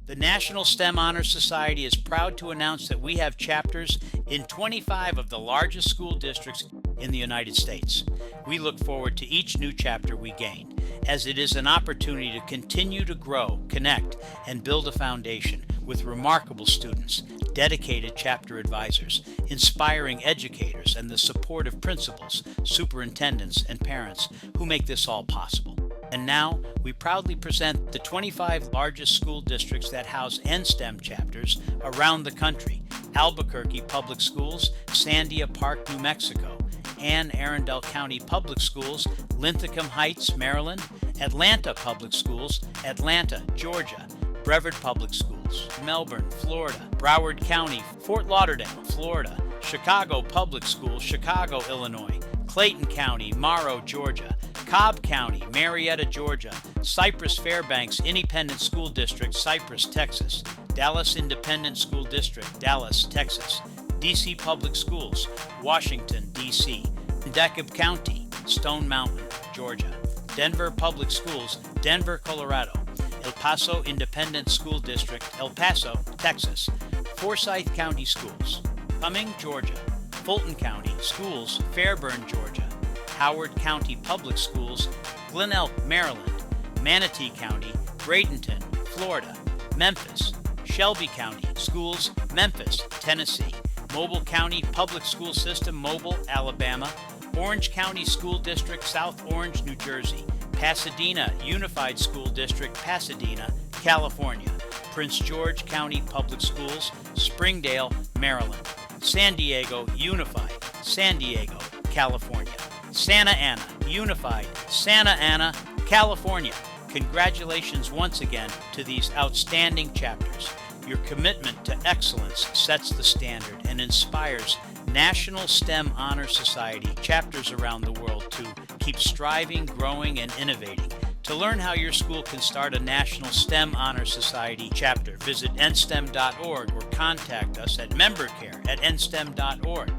The National STEM Honor Society is proud to announce that we have chapters in 25 of the largest school districts in the United States. We look forward to each new chapter we gain, as it is an opportunity to continue to grow, connect, and build a foundation with remarkable students, dedicated chapter advisors, inspiring educators, and the support of principals, superintendents, and parents who make this all possible. And now, we proudly present the 25 largest school districts that house NSTEM chapters around the country: Albuquerque Public Schools, Sandia Park, New Mexico; Anne Arundel County Public Schools, Linthicum Heights, Maryland; Atlanta Public Schools, Atlanta, Georgia; Brevard Public Schools, Melbourne, Florida; Broward County, Fort Lauderdale, Florida; Chicago Public Schools, Chicago, Illinois; Clayton County, Morrow, Georgia; Cobb County, Marietta, Georgia; Cypress Fairbanks Independent School District, Cypress, Texas; Dallas Independent School District, Dallas, Texas; DC Public Schools, Washington, D.C.; DeKalb County, Stone Mountain, Georgia; Denver Public Schools, Denver, Colorado; El Paso Independent School District, El Paso, Texas; Forsyth County Schools, Cumming, Georgia; Fulton County Schools, Fairburn, Georgia; Howard County Public Schools, Glen Elk, Maryland; Manatee County, Bradenton, Florida; Memphis; Shelby County Schools, Memphis, Tennessee; Mobile County Public School System, Mobile, Alabama; Orange County School District, South Orange, New Jersey; Pasadena Unified School District, Pasadena, California; Prince George County Public Schools, Springdale, Maryland; San Diego Unified, San Diego, California; Santa Ana Unified, Santa Ana, California. Congratulations once again to these outstanding chapters. Your commitment to excellence sets the standard and inspires National STEM Honor Society chapters around the world to keep striving, growing, and innovating. To learn how your school can start a National STEM Honor Society chapter, visit nstem.org or contact us at membercare@nstem.org.